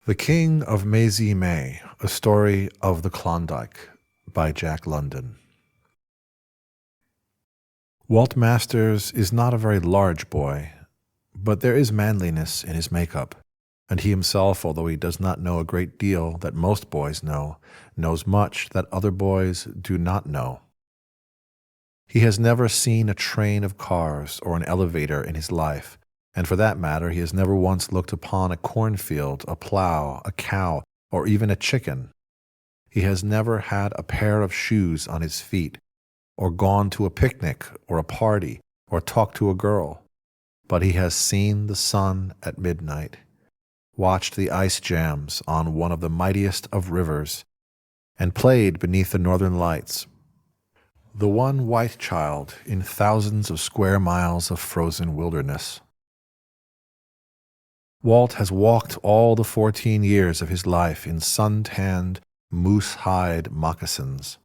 The King of Mazy May, A Story of the Klondike by Jack London. Walt Masters is not a very large boy, but there is manliness in his makeup, and he himself, although he does not know a great deal that most boys know, knows much that other boys do not know. He has never seen a train of cars or an elevator in his life, and for that matter, he has never once looked upon a cornfield, a plow, a cow, or even a chicken. He has never had a pair of shoes on his feet, or gone to a picnic or a party, or talked to a girl. But he has seen the sun at midnight, watched the ice jams on one of the mightiest of rivers, and played beneath the northern lights, the one white child in thousands of square miles of frozen wilderness. Walt has walked all the 14 years of his life in sun-tanned, moose-hide moccasins,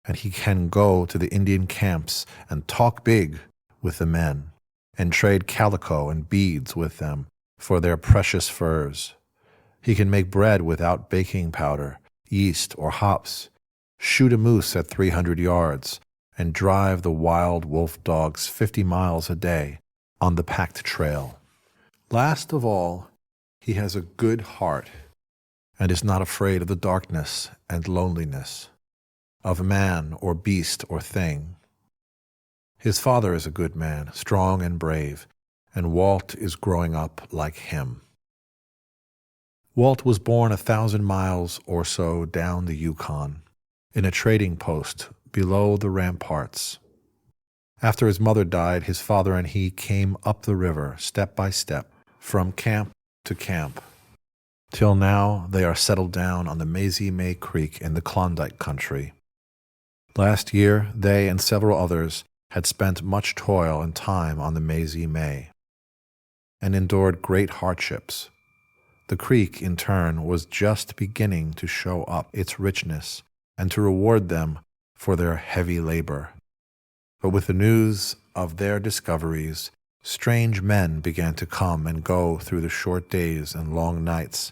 and he can go to the Indian camps and talk big with the men, and trade calico and beads with them for their precious furs. He can make bread without baking powder, yeast, or hops, shoot a moose at 300 yards, and drive the wild wolf dogs 50 miles a day on the packed trail. Last of all, he has a good heart and is not afraid of the darkness and loneliness, of man or beast or thing. His father is a good man, strong and brave, and Walt is growing up like him. Walt was born 1,000 miles or so down the Yukon, in a trading post below the ramparts. After his mother died, his father and he came up the river step by step, from camp to camp, till now they are settled down on the Mazy May Creek in the Klondike country. Last year, they and several others had spent much toil and time on the Mazy May, and endured great hardships. The creek, in turn, was just beginning to show up its richness and to reward them for their heavy labor. But with the news of their discoveries, strange men began to come and go through the short days and long nights,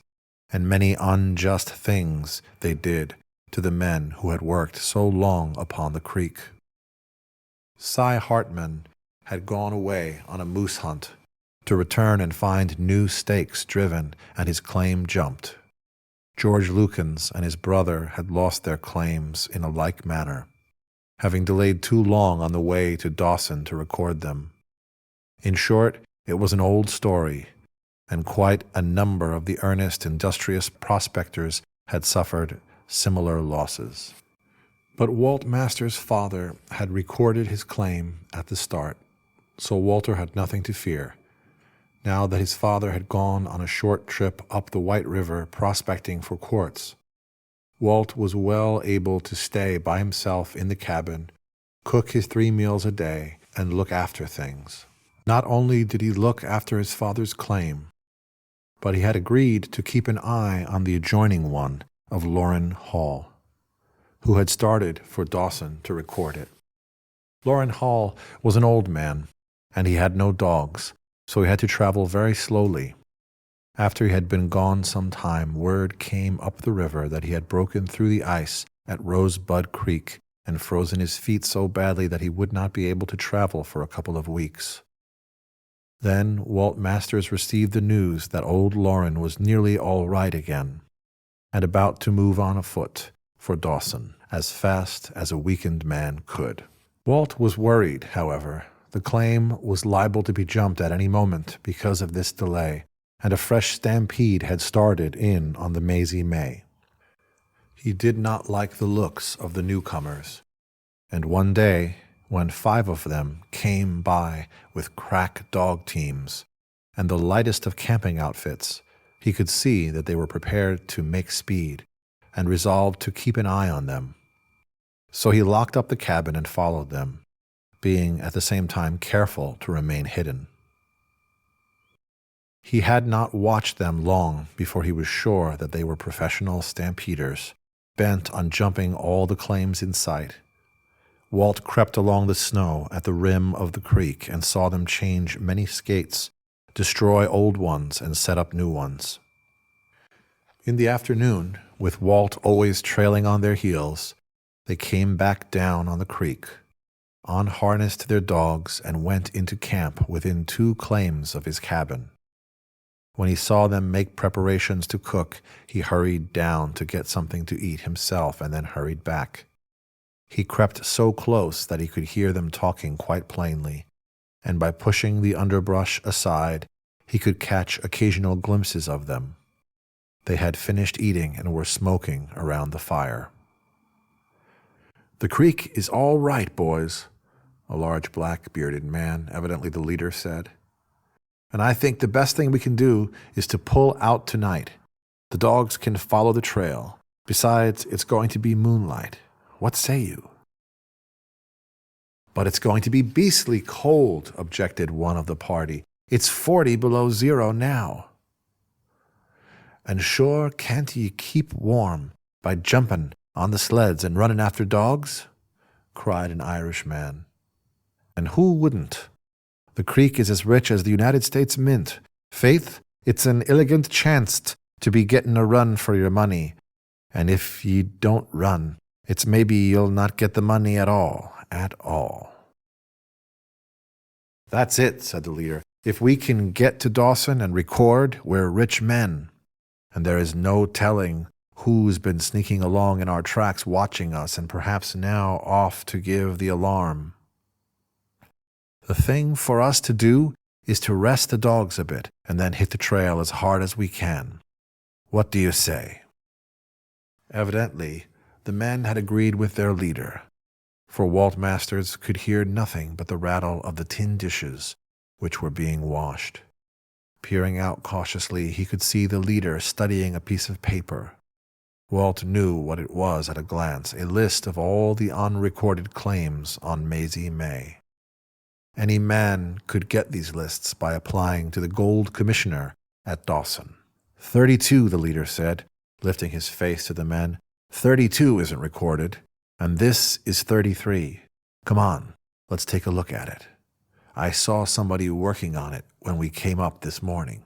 and many unjust things they did to the men who had worked so long upon the creek. Cy Hartman had gone away on a moose hunt to return and find new stakes driven and his claim jumped. George Lukens and his brother had lost their claims in a like manner, having delayed too long on the way to Dawson to record them. In short, it was an old story, and quite a number of the earnest, industrious prospectors had suffered similar losses. But Walt Masters' father had recorded his claim at the start, so Walter had nothing to fear, now that his father had gone on a short trip up the White River prospecting for quartz. Walt was well able to stay by himself in the cabin, cook his 3 meals a day, and look after things. Not only did he look after his father's claim, but he had agreed to keep an eye on the adjoining one of Loren Hall, who had started for Dawson to record it. Loren Hall was an old man, and he had no dogs, so he had to travel very slowly. After he had been gone some time, word came up the river that he had broken through the ice at Rosebud Creek and frozen his feet so badly that he would not be able to travel for a couple of weeks. Then Walt Masters received the news that old Loren was nearly all right again, and about to move on afoot for Dawson as fast as a weakened man could. Walt was worried, however. The claim was liable to be jumped at any moment because of this delay, and a fresh stampede had started in on the Mazy May. He did not like the looks of the newcomers, and one day, when 5 of them came by with crack dog teams and the lightest of camping outfits, he could see that they were prepared to make speed and resolved to keep an eye on them. So he locked up the cabin and followed them, being at the same time careful to remain hidden. He had not watched them long before he was sure that they were professional stampeders, bent on jumping all the claims in sight. Walt crept along the snow at the rim of the creek and saw them change many skates, destroy old ones, and set up new ones. In the afternoon, with Walt always trailing on their heels, they came back down on the creek, unharnessed their dogs, and went into camp within 2 claims of his cabin. When he saw them make preparations to cook, he hurried down to get something to eat himself and then hurried back. He crept so close that he could hear them talking quite plainly, and by pushing the underbrush aside, he could catch occasional glimpses of them. They had finished eating and were smoking around the fire. "The creek is all right, boys," a large black-bearded man, evidently the leader, said. "And I think the best thing we can do is to pull out tonight. The dogs can follow the trail. Besides, it's going to be moonlight. What say you?" "But it's going to be beastly cold," objected one of the party. "It's 40 below zero now." "And sure can't ye keep warm by jumping on the sleds and running after dogs?" cried an Irish man. "And who wouldn't? The creek is as rich as the United States Mint. Faith, it's an illigant chanst to be getting a run for your money. And if ye don't run, it's maybe you'll not get the money at all, at all." "That's it," said the leader. "If we can get to Dawson and record, we're rich men. And there is no telling who's been sneaking along in our tracks watching us and perhaps now off to give the alarm. The thing for us to do is to rest the dogs a bit and then hit the trail as hard as we can. What do you say?" Evidently, the men had agreed with their leader, for Walt Masters could hear nothing but the rattle of the tin dishes which were being washed. Peering out cautiously, he could see the leader studying a piece of paper. Walt knew what it was at a glance, a list of all the unrecorded claims on Mazy May. Any man could get these lists by applying to the Gold Commissioner at Dawson. 32, the leader said, lifting his face to the men. 32 isn't recorded, and this is 33. Come on, let's take a look at it. I saw somebody working on it when we came up this morning."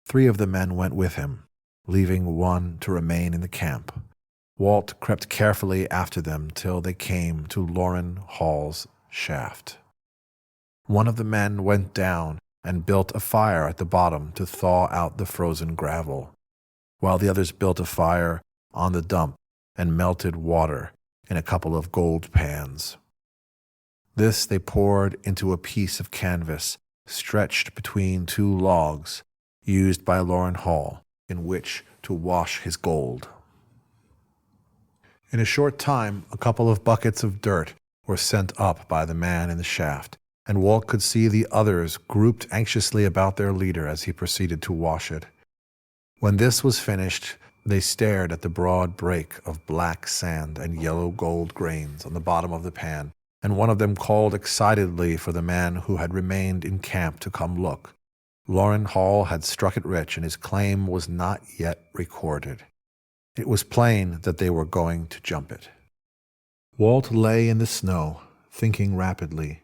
3 of the men went with him, leaving 1 to remain in the camp. Walt crept carefully after them till they came to Loren Hall's shaft. One of the men went down and built a fire at the bottom to thaw out the frozen gravel, while the others built a fire on the dump and melted water in a couple of gold pans. This they poured into a piece of canvas stretched between 2 logs used by Loren Hall in which to wash his gold. In a short time, a couple of buckets of dirt were sent up by the man in the shaft, and Walt could see the others grouped anxiously about their leader as he proceeded to wash it. When this was finished, they stared at the broad break of black sand and yellow gold grains on the bottom of the pan, and one of them called excitedly for the man who had remained in camp to come look. Loren Hall had struck it rich, and his claim was not yet recorded. It was plain that they were going to jump it. Walt lay in the snow, thinking rapidly.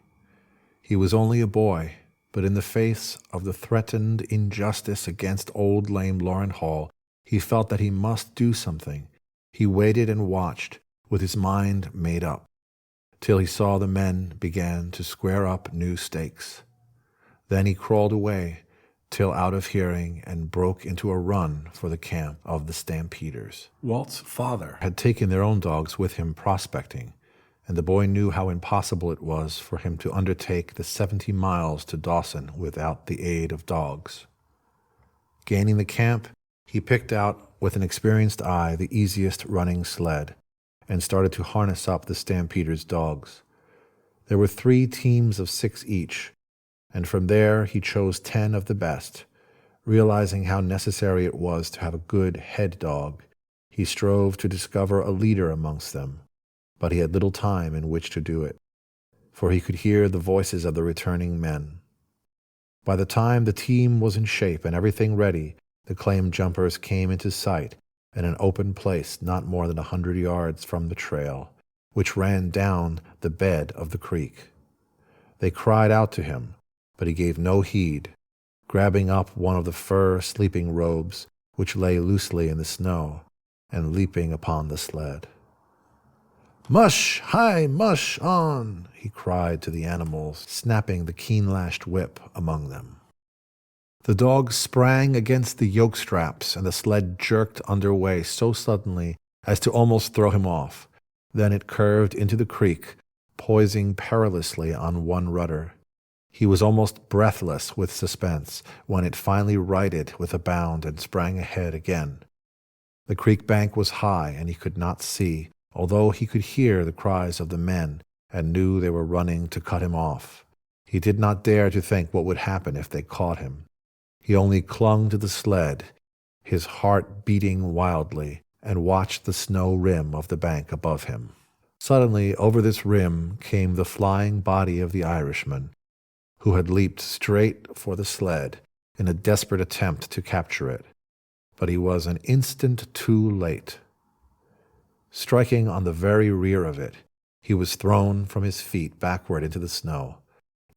He was only a boy, but in the face of the threatened injustice against old lame Loren Hall, he felt that he must do something. He waited and watched, with his mind made up, till he saw the men began to square up new stakes. Then he crawled away, till out of hearing, and broke into a run for the camp of the Stampeders. Walt's father had taken their own dogs with him prospecting, and the boy knew how impossible it was for him to undertake the 70 miles to Dawson without the aid of dogs. Gaining the camp, he picked out with an experienced eye the easiest running sled, and started to harness up the Stampeders' dogs. There were 3 teams of 6 each, and from there he chose 10 of the best. Realizing how necessary it was to have a good head dog, he strove to discover a leader amongst them, but he had little time in which to do it, for he could hear the voices of the returning men. By the time the team was in shape and everything ready, the claim jumpers came into sight in an open place not more than 100 yards from the trail, which ran down the bed of the creek. They cried out to him, but he gave no heed. Grabbing up one of the fur sleeping robes, which lay loosely in the snow, and leaping upon the sled. "Mush! Hi! Mush! On!" he cried to the animals, snapping the keen-lashed whip among them. The dogs sprang against the yoke straps, and the sled jerked under way so suddenly as to almost throw him off. Then it curved into the creek, poising perilously on one rudder. He was almost breathless with suspense when it finally righted with a bound and sprang ahead again. The creek bank was high, and he could not see, although he could hear the cries of the men and knew they were running to cut him off. He did not dare to think what would happen if they caught him. He only clung to the sled, his heart beating wildly, and watched the snow rim of the bank above him. Suddenly, over this rim came the flying body of the Irishman, who had leaped straight for the sled in a desperate attempt to capture it. But he was an instant too late. Striking on the very rear of it, he was thrown from his feet backward into the snow.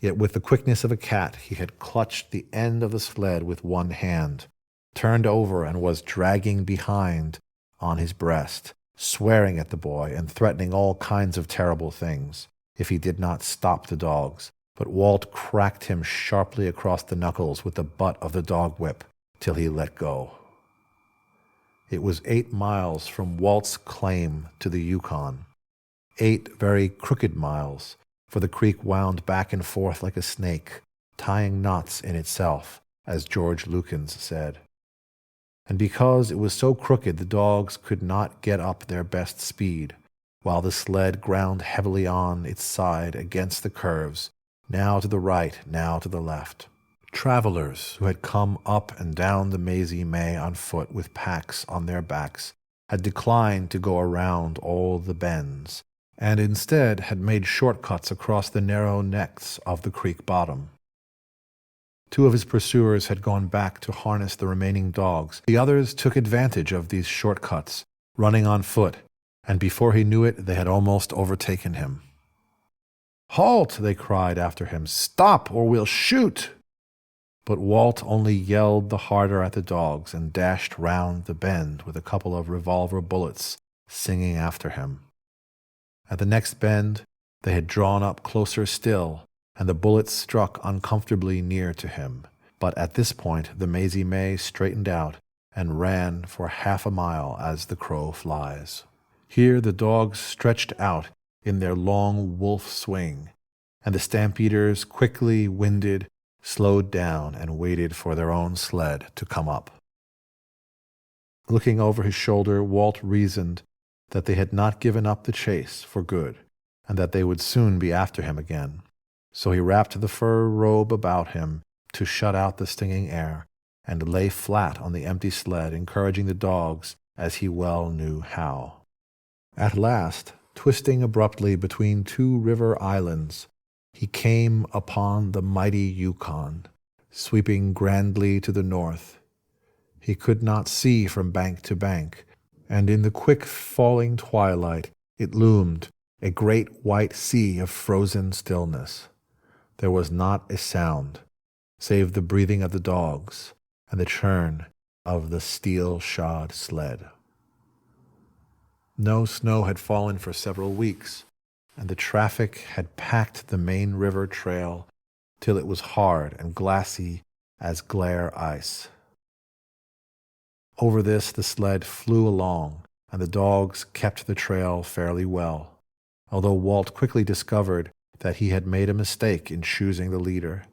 Yet with the quickness of a cat, he had clutched the end of the sled with one hand, turned over, and was dragging behind on his breast, swearing at the boy and threatening all kinds of terrible things if he did not stop the dogs. But Walt cracked him sharply across the knuckles with the butt of the dog whip till he let go. It was 8 miles from Walt's claim to the Yukon, 8 very crooked miles, for the creek wound back and forth like a snake, tying knots in itself, as George Lukens said. And because it was so crooked, the dogs could not get up their best speed, while the sled ground heavily on its side against the curves, now to the right, now to the left. Travelers who had come up and down the Mazy May on foot with packs on their backs had declined to go around all the bends, and instead had made shortcuts across the narrow necks of the creek bottom. 2 of his pursuers had gone back to harness the remaining dogs. The others took advantage of these shortcuts, running on foot, and before he knew it, they had almost overtaken him. "Halt!" they cried after him. "Stop, or we'll shoot!" But Walt only yelled the harder at the dogs and dashed round the bend with a couple of revolver bullets singing after him. At the next bend, they had drawn up closer still, and the bullets struck uncomfortably near to him. But at this point, the Mazy May straightened out and ran for half a mile as the crow flies. Here the dogs stretched out in their long wolf swing, and the stampeders, quickly winded, slowed down and waited for their own sled to come up. Looking over his shoulder, Walt reasoned that they had not given up the chase for good, and that they would soon be after him again. So he wrapped the fur robe about him to shut out the stinging air, and lay flat on the empty sled, encouraging the dogs as he well knew how. At last, twisting abruptly between 2 river islands, he came upon the mighty Yukon, sweeping grandly to the north. He could not see from bank to bank, and in the quick falling twilight it loomed, a great white sea of frozen stillness. There was not a sound, save the breathing of the dogs and the churn of the steel-shod sled. No snow had fallen for several weeks, and the traffic had packed the main river trail till it was hard and glassy as glare ice. Over this the sled flew along, and the dogs kept the trail fairly well, although Walt quickly discovered that he had made a mistake in choosing the leader.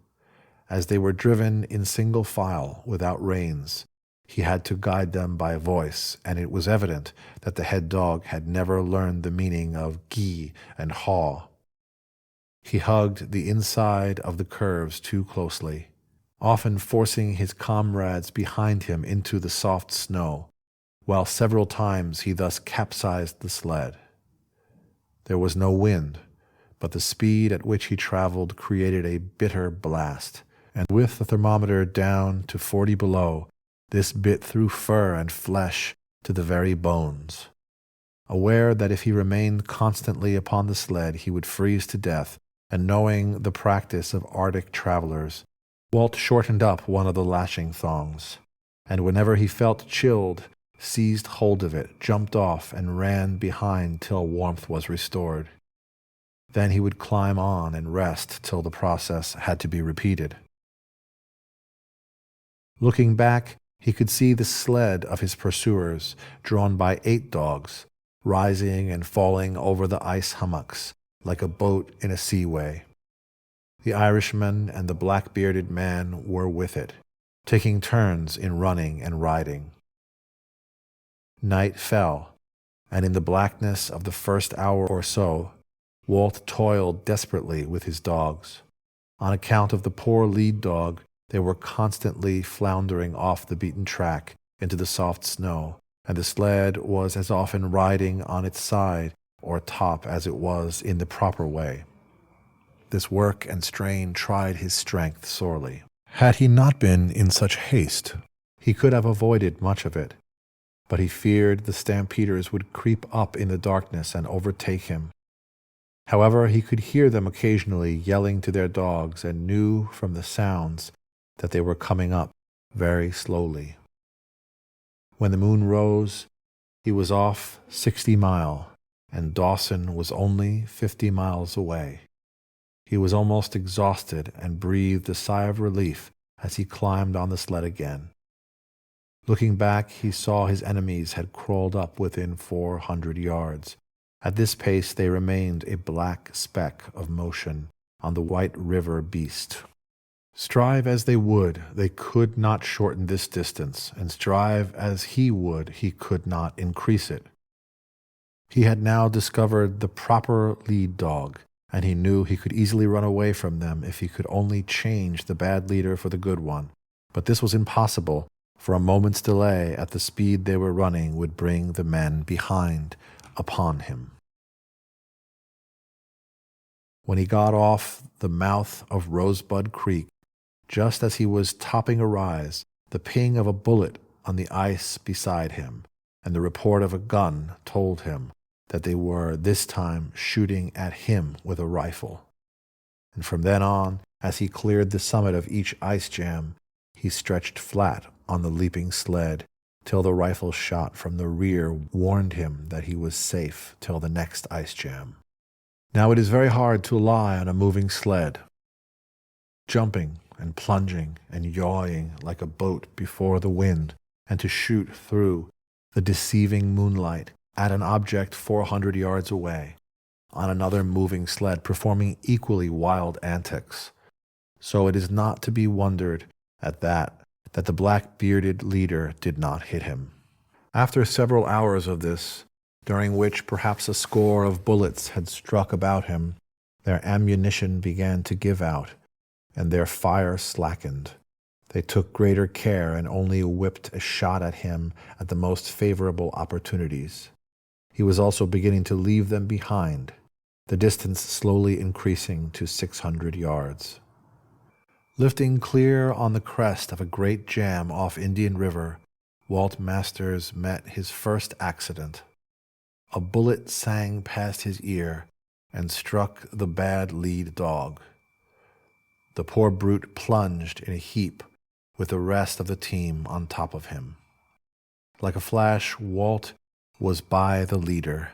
As they were driven in single file without reins, he had to guide them by voice, and it was evident that the head dog had never learned the meaning of gee and haw. He hugged the inside of the curves too closely, often forcing his comrades behind him into the soft snow, while several times he thus capsized the sled. There was no wind, but the speed at which he traveled created a bitter blast, and with the thermometer down to 40 below, this bit through fur and flesh to the very bones. Aware that if he remained constantly upon the sled he would freeze to death, and knowing the practice of Arctic travelers, Walt shortened up one of the lashing thongs, and whenever he felt chilled, seized hold of it, jumped off, and ran behind till warmth was restored. Then he would climb on and rest till the process had to be repeated. Looking back, he could see the sled of his pursuers, drawn by 8 dogs, rising and falling over the ice hummocks like a boat in a seaway. The Irishman and the black-bearded man were with it, taking turns in running and riding. Night fell, and in the blackness of the first hour or so, Walt toiled desperately with his dogs. On account of the poor lead dog, they were constantly floundering off the beaten track into the soft snow, and the sled was as often riding on its side or top as it was in the proper way. This work and strain tried his strength sorely. Had he not been in such haste, he could have avoided much of it, but he feared the stampeders would creep up in the darkness and overtake him. However, he could hear them occasionally yelling to their dogs and knew from the sounds that they were coming up very slowly. When the moon rose, he was off 60 Mile, and Dawson was only 50 miles away. He was almost exhausted and breathed a sigh of relief as he climbed on the sled again. Looking back, he saw his enemies had crawled up within 400 yards. At this pace they remained a black speck of motion on the white river beast. Strive as they would, they could not shorten this distance, and strive as he would, he could not increase it. He had now discovered the proper lead dog, and he knew he could easily run away from them if he could only change the bad leader for the good one. But this was impossible, for a moment's delay at the speed they were running would bring the men behind upon him. When he got off the mouth of Rosebud Creek, just as he was topping a rise, the ping of a bullet on the ice beside him and the report of a gun told him that they were this time shooting at him with a rifle. And from then on, as he cleared the summit of each ice jam, he stretched flat on the leaping sled till the rifle shot from the rear warned him that he was safe till the next ice jam. Now it is very hard to lie on a moving sled, jumping and plunging and yawing like a boat before the wind, and to shoot through the deceiving moonlight at an object 400 yards away, on another moving sled performing equally wild antics. So it is not to be wondered at that the black-bearded leader did not hit him. After several hours of this, during which perhaps a score of bullets had struck about him, their ammunition began to give out, and their fire slackened. They took greater care and only whipped a shot at him at the most favorable opportunities. He was also beginning to leave them behind, the distance slowly increasing to 600 yards. Lifting clear on the crest of a great jam off Indian River, Walt Masters met his first accident. A bullet sang past his ear and struck the bad lead dog. The poor brute plunged in a heap with the rest of the team on top of him. Like a flash, Walt was by the leader,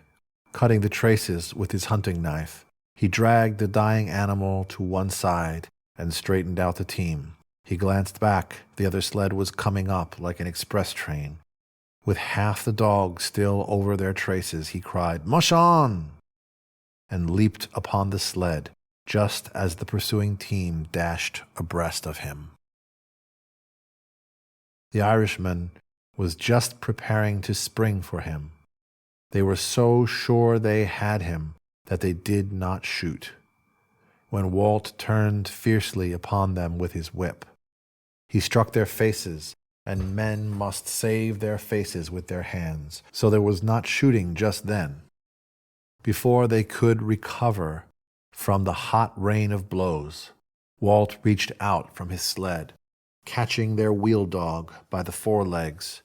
cutting the traces with his hunting knife. He dragged the dying animal to one side and straightened out the team. He glanced back. The other sled was coming up like an express train. With half the dogs still over their traces, he cried, "Mush on!" and leaped upon the sled just as the pursuing team dashed abreast of him. The Irishman was just preparing to spring for him. They were so sure they had him that they did not shoot. When Walt turned fiercely upon them with his whip, he struck their faces, and men must save their faces with their hands, so there was not shooting just then. Before they could recover from the hot rain of blows, Walt reached out from his sled, catching their wheel dog by the forelegs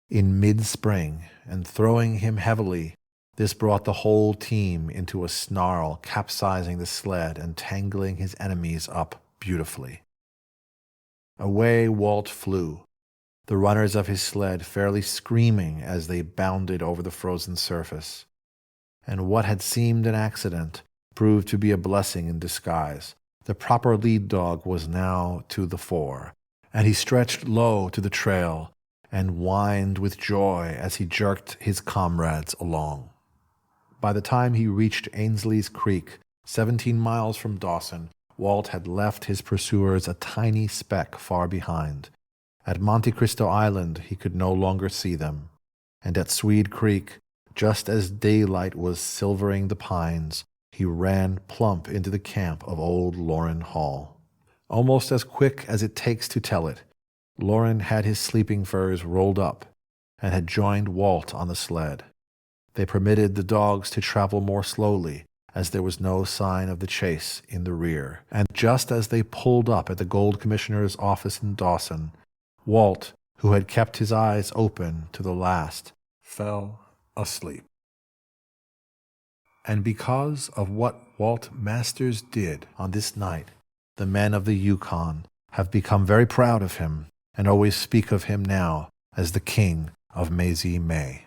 in mid-spring and throwing him heavily. This brought the whole team into a snarl, capsizing the sled and tangling his enemies up beautifully. Away Walt flew, the runners of his sled fairly screaming as they bounded over the frozen surface. And what had seemed an accident proved to be a blessing in disguise. The proper lead dog was now to the fore, and he stretched low to the trail and whined with joy as he jerked his comrades along. By the time he reached Ainsley's Creek, 17 miles from Dawson, Walt had left his pursuers a tiny speck far behind. At Monte Cristo Island he could no longer see them, and at Swede Creek, just as daylight was silvering the pines, he ran plump into the camp of old Loren Hall. Almost as quick as it takes to tell it, Loren had his sleeping furs rolled up and had joined Walt on the sled. They permitted the dogs to travel more slowly, as there was no sign of the chase in the rear. And just as they pulled up at the Gold Commissioner's office in Dawson, Walt, who had kept his eyes open to the last, fell asleep. And because of what Walt Masters did on this night, the men of the Yukon have become very proud of him and always speak of him now as the King of Mazy May.